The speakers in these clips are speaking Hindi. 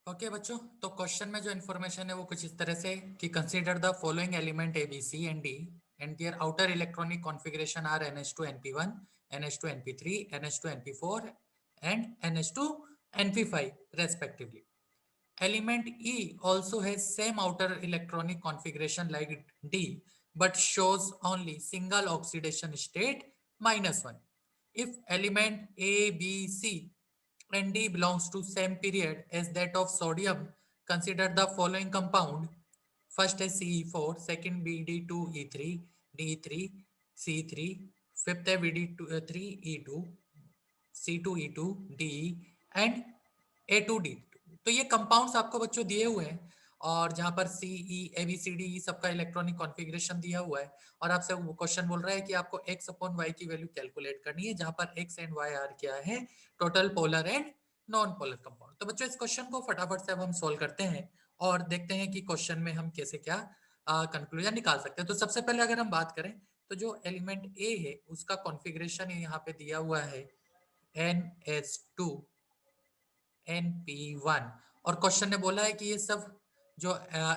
ओके बच्चों, तो क्वेश्चन में जो इन्फॉर्मेशन है वो कुछ इस तरह से कि consider the following element A B C and D and their outer electronic configuration are NH2 NP1 NH2 NP3 NH2 NP4 and NH2 NP5 respectively. Element E also has same outer electronic configuration like D but shows only single oxidation state -1. If element A, B, C and D belongs to same period as that of sodium, consider the following compound. First is Ce4, second Bd2E3, D3, C3, fifth है Bd3E2, C2E2, DE and A2D2। तो ये कंपाउंड्स आपको बच्चों दिए हुए हैं और जहां पर सी ई ए बी सी डी सबका इलेक्ट्रॉनिक कॉन्फ़िगरेशन दिया हुआ है और आपसे वो क्वेश्चन बोल रहा है कि आपको x अपॉन y की वैल्यू कैलकुलेट करनी है जहां पर x एंड y आर क्या है, total polar and non polar compound. तो बच्चों इस क्वेश्चन को फटाफट से अब हम सोल्व करते हैं और देखते हैं कि क्वेश्चन में हम कैसे क्या कंक्लूजन निकाल सकते हैं। तो सबसे पहले अगर हम बात करें तो जो एलिमेंट ए है उसका कॉन्फ़िगरेशन यहाँ पे दिया हुआ है NH2 NP1 और क्वेश्चन ने बोला है कि ये सब जो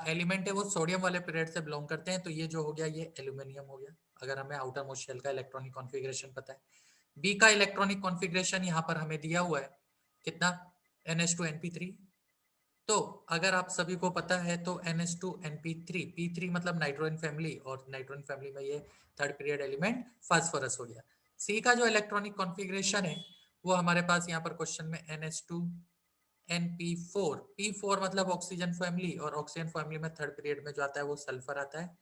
एलिमेंट है वो सोडियम वाले पीरियड से बिलोंग करते हैं। तो ये जो हो गया ये एल्यूमिनियम हो गया अगर हमें आउटर मोस्ट शेल का इलेक्ट्रॉनिक कॉन्फ़िगरेशन पता है। बी का इलेक्ट्रॉनिक कॉन्फ़िगरेशन यहाँ पर हमें दिया हुआ है कितना, NH2 NP3। तो अगर आप सभी को पता है तो NH2 NP3 P3 मतलब नाइट्रोजन फैमिली और नाइट्रोजन फैमिली में ये थर्ड पीरियड एलिमेंट फास्फोरस हो गया। सी का जो इलेक्ट्रॉनिक कॉन्फ़िगरेशन है वो हमारे पास यहाँ पर क्वेश्चन में NH2 NP4 P4 मतलब ऑक्सीजन फैमिली और ऑक्सीजन फैमिली में थर्ड पीरियड में जो आता है वो सल्फर आता है।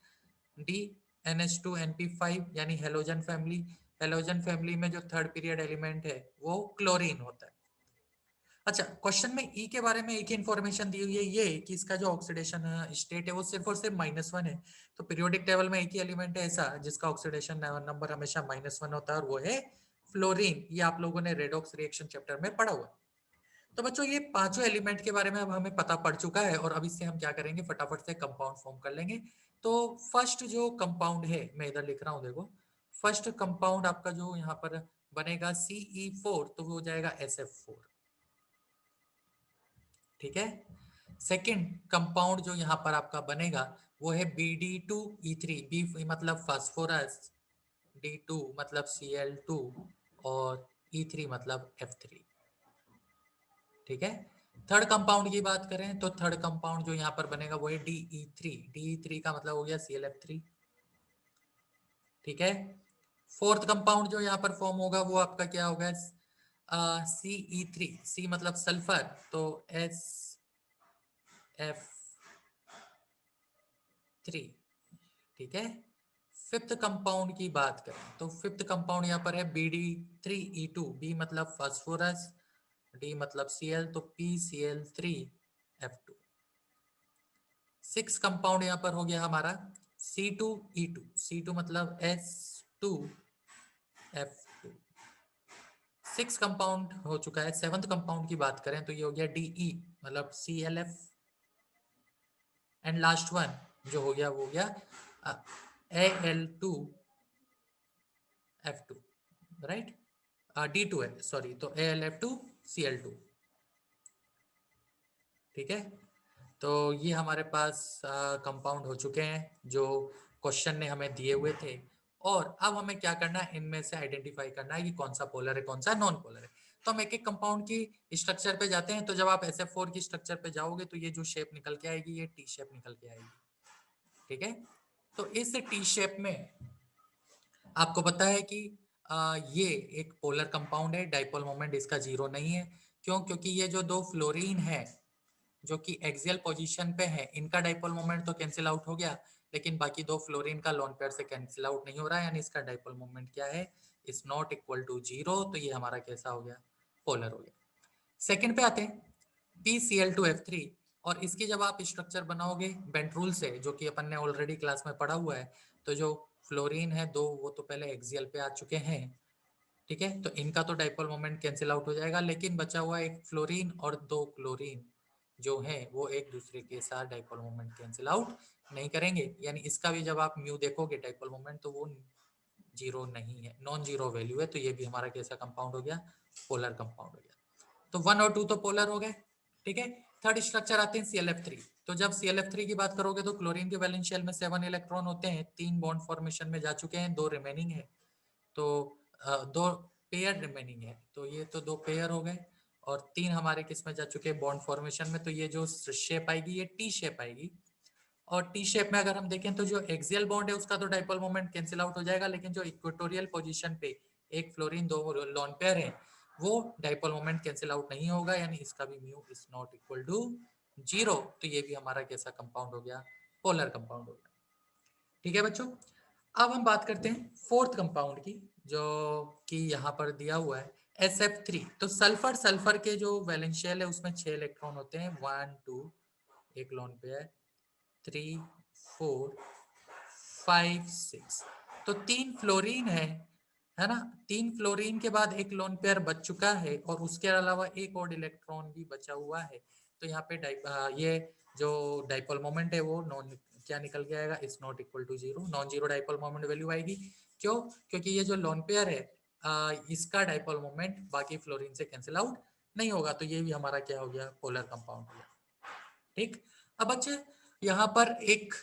डी NH2 NP5 यानी हेलोजन फैमिली, हेलोजन फैमिली में जो थर्ड पीरियड एलिमेंट है वो क्लोरीन होता है। अच्छा, क्वेश्चन में ई के बारे में एक ही इंफॉर्मेशन दी हुई है ये कि इसका जो ऑक्सीडेशन स्टेट है वो सिर्फ और सिर्फ -1 है। तो पीरियोडिक टेबल में एक ही एलिमेंट है ऐसा जिसका ऑक्सीडेशन नंबर हमेशा -1 होता है और वो है फ्लोरीन। ये आप लोगों ने रेडॉक्स रिएक्शन चैप्टर में पढ़ा हुआ है। तो बच्चों ये पांचों एलिमेंट के बारे में अब हमें पता पड़ चुका है और अब इससे हम क्या करेंगे फटाफट से कंपाउंड फॉर्म कर लेंगे। तो फर्स्ट जो कंपाउंड है मैं इधर लिख रहा हूँ, देखो फर्स्ट कंपाउंड आपका जो यहाँ पर बनेगा Ce4 तो वो हो जाएगा SF4। ठीक है। सेकंड कंपाउंड जो यहाँ पर आपका बनेगा वो है Bd2E3, बी मतलब फास्फोरस, D2 मतलब Cl2 और E3 मतलब F3। ठीक है। थर्ड कंपाउंड की बात करें तो थर्ड कंपाउंड जो यहाँ पर बनेगा वो है DE3, DE3 का मतलब हो गया ClF3। ठीक है। फोर्थ कंपाउंड जो यहाँ पर फॉर्म होगा वो आपका क्या होगा, CE3, सी मतलब सल्फर तो SF3। ठीक है। फिफ्थ कंपाउंड की बात करें तो फिफ्थ कंपाउंड यहाँ पर है Bd3E2, बी मतलब फास्फोरस, डी मतलब Cl तो PCl3F2। सिक्स कंपाउंड यहाँ पर हो गया हमारा C2E2, C2 मतलब S2F2। सिक्स कंपाउंड हो चुका है। सेवंथ कंपाउंड की बात करें तो ये हो गया DE मतलब ClF एंड लास्ट वन जो हो गया वो हो गया Al2F2, राइट। D2 है सॉरी, तो AlF2Cl2। ठीक है। तो ये हमारे पास कंपाउंड हो चुके हैं जो क्वेश्चन ने हमें दिए हुए थे और अब हमें क्या करना है इनमें से आइडेंटिफाई करना है कि कौन सा पोलर है कौन सा नॉन पोलर है। तो हम एक एक कंपाउंड की स्ट्रक्चर पे जाते हैं। तो जब आप SF4 की स्ट्रक्चर पे जाओगे तो ये जो शेप निकल के आएगी ये टी शेप निकल के आएगी। ठीक है। तो इस टी शेप में आपको पता है कि ये एक पोलर कंपाउंड है, डाइपोल मोमेंट इसका जीरो नहीं है। क्यों? क्योंकि ये जो दो फ्लोरीन है जो कि एक्सियल पोजीशन पे है इनका डाइपोल मोमेंट तो कैंसिल आउट हो गया, लेकिन बाकी दो फ्लोरीन का लोन पेयर से कैंसिल आउट नहीं हो रहा है, यानी इसका डाइपोल मोमेंट क्या है, is not equal to zero. तो ये हमारा कैसा हो गया, पोलर हो गया। सेकंड पे आते हैं PCl2F3 और इसकी जब आप स्ट्रक्चर बनाओगे बेंट रूल से जो कि अपन ने ऑलरेडी क्लास में पढ़ा हुआ है, तो जो फ्लोरीन है दो वो तो पहले एक्सियल पे आ चुके हैं। ठीक है। तो इनका तो डाइपोल मोमेंट कैंसिल आउट हो जाएगा, लेकिन बचा हुआ एक फ्लोरीन और दो क्लोरीन जो है वो एक दूसरे के साथ डाइपोल मोमेंट कैंसिल आउट नहीं करेंगे, यानी इसका भी जब आप म्यू देखोगे डाइपोल मोमेंट तो वो जीरो नहीं है, नॉन जीरो वैल्यू है। तो ये भी हमारा कैसा कंपाउंड हो गया, पोलर कंपाउंड हो गया। तो वन और टू तो पोलर हो गए। ठीक है। थर्ड स्ट्रक्चर आते हैं ClF3। तो जब ClF3 की बात करोगे तो क्लोरीन के वैलेंस शेल में 7 इलेक्ट्रॉन होते हैं, 3 बॉन्ड फॉर्मेशन में जा चुके हैं, 2 रिमेनिंग है। तो 2 पेयर रिमेनिंग है, तो ये तो 2 पेयर हो गए, और 3 हमारे किस में जा चुके हैं, बॉन्ड फॉर्मेशन में। तो ये जो शेप आएगी ये टी शेप आएगी, और टी शेप में अगर हम देखें तो जो एक्सियल बॉन्ड है उसका तो डाइपोल मोमेंट कैंसिल आउट हो जाएगा, लेकिन जो इक्वेटोरियल पोजीशन पे एक फ्लोरीन 2 लोन पेयर है वो डाइपोल मोमेंट कैंसिल आउट नहीं होगा, यानी इसका भी mu is not equal to 0। तो ये भी हमारा कैसा कंपाउंड हो गया, पोलर कंपाउंड हो गया। ठीक है बच्चों, अब हम बात करते हैं फोर्थ कंपाउंड की, जो कि यहाँ पर दिया हुआ है SF3। तो सल्फर, सल्फर के जो वैलेंस शेल है उसमें 6 इलेक्ट्रॉन होते हैं, 1 2, एक लोन पेयर, 3 4 5 6। तो 3 फ्लोरीन है ना, 3 फ्लोरीन के बाद एक लोन पेयर बच चुका है, और उसके अलावा एक और इलेक्ट्रॉन भी बचा हुआ है। तो यहाँ पे ये जो डाइपोल मोमेंट है वो नॉन क्या निकल के आएगा, is not equal to 0। Non zero dipole moment value आएगी। क्यों? क्योंकि ये जो लोन पेयर है इसका डाइपोल मोमेंट बाकी फ्लोरीन से कैंसिल आउट नहीं होगा, तो ये भी हमारा क्या हो गया, पोलर कंपाउंड हो गया। ठीक, अब बच्चे यहाँ पर एक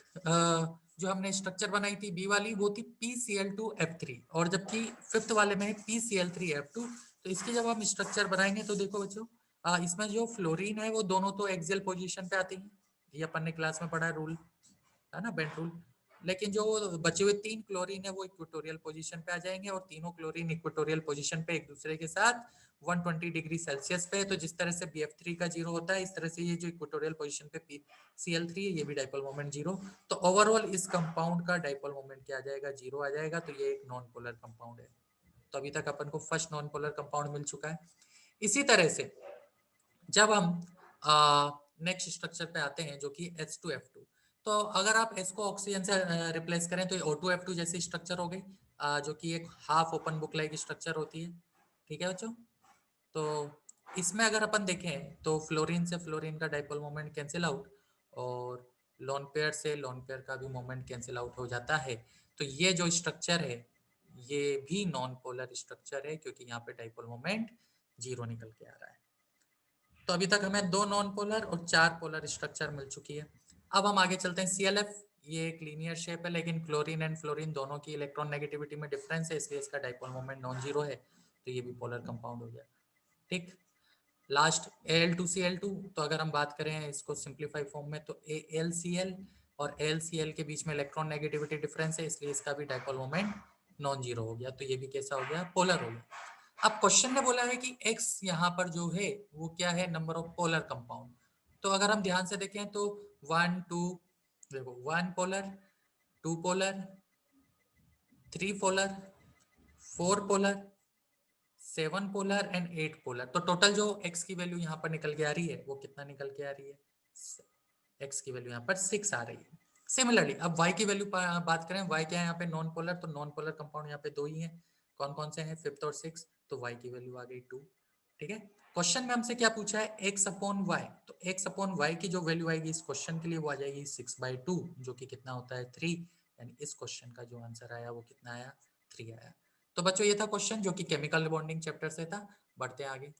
जो हमने स्ट्रक्चर बनाई थी बी वाली, वो थी PCl2F3, और जबकि फिफ्थ वाले में है PCl3F2। तो इसकी जब हम स्ट्रक्चर बनाएंगे तो देखो बच्चों, इसमें जो फ्लोरीन है वो दोनों तो एक्सियल पोजीशन पे आती है, ये अपन ने क्लास में पढ़ा है रूल, है ना, बेंट रूल। लेकिन जो बचे हुए 3 क्लोरीन है वो इक्वेटोरियल पोजीशन पे आ जाएंगे, और तीनों क्लोरीन इक्वेटोरियल पोजीशन पे एक दूसरे के साथ 120 डिग्री सेल्सियस पे। तो जिस तरह से BF3 का 0 होता है, इस तरह से ये जो इक्वेटोरियल पोजीशन पे CL3 है ये भी डाइपोल मोमेंट 0। तो ओवरऑल इस कंपाउंड का डाइपोल मोमेंट क्या आ जाएगा, 0 आ जाएगा। तो ये एक नॉन पोलर कंपाउंड है। तो अभी तक अपन को फर्स्ट नॉन पोलर कंपाउंड मिल चुका है। इसी तरह से जब हम नेक्स्ट स्ट्रक्चर पे आते हैं जो कि H2F2, तो अगर आप S को ऑक्सीजन से रिप्लेस करें तो ये O2F2 जैसी स्ट्रक्चर हो गई, जो कि एक half open book like structure होती है। ठीक है बच्चों, तो इसमें अगर अपन देखें तो फ्लोरीन से फ्लोरीन का डाइपोल मोमेंट कैंसिल आउट, और लोन पेयर से लोन पेयर का भी मोमेंट कैंसिल आउट हो जाता है। तो ये जो स्ट्रक्चर है ये भी नॉन पोलर स्ट्रक्चर है, क्योंकि यहाँ पे डाइपोल मोमेंट 0 निकल के आ रहा है। तो अभी तक हमें 2 नॉन पोलर और 4 पोलर स्ट्रक्चर मिल चुकी है। अब हम आगे चलते हैं ClF। ये एक लीनियर शेप है, लेकिन क्लोरीन एंड फ्लोरीन दोनों की इलेक्ट्रॉन नेगेटिविटी में डिफरेंस है, इसलिए इसका डाइपोल मोमेंट नॉन जीरो है। तो ये भी पोलर कंपाउंड हो गया। ठीक, लास्ट Al2Cl2। तो अगर हम बात करें इसको सिंप्लीफाई फॉर्म में तो AlCl और AlCl के बीच में इलेक्ट्रॉन नेगेटिविटी डिफरेंस है, इसलिए इसका भी डाइपोल मोमेंट नॉन जीरो हो गया। तो ये भी कैसा हो गया, पोलर हो गया। अब क्वेश्चन ने बोला है कि X यहाँ पर जो है वो क्या है, नंबर ऑफ पोलर कंपाउंड। तो अगर हम ध्यान से देखें तो 1 2, देखो 1 polar, 2 polar, 3 polar, 4 polar, 7 polar and 8 polar. तो टोटल जो X की वैल्यू यहाँ पर निकल के आ रही है वो कितना निकल के आ रही है, X की वैल्यू यहाँ पर 6 आ रही है। सिमिलरली अब Y की वैल्यू बात करें, Y क्या है यहाँ पे, नॉन पोलर। तो नॉन पोलर कंपाउंड यहाँ पे 2 ही है, कौन कौन से हैं, 5th और 6th। तो Y की वैल्यू आ गई 2। ठीक है, क्वेश्चन में हमसे क्या पूछा है, x/y। तो x/y की जो वैल्यू आएगी इस क्वेश्चन के लिए वो आ जाएगी 6/2, जो कि कितना होता है 3। यानी इस क्वेश्चन का जो आंसर आया वो कितना आया, 3 आया। तो बच्चों ये था क्वेश्चन जो कि केमिकल बॉन्डिंग चैप्टर से था। बढ़ते हैं आगे।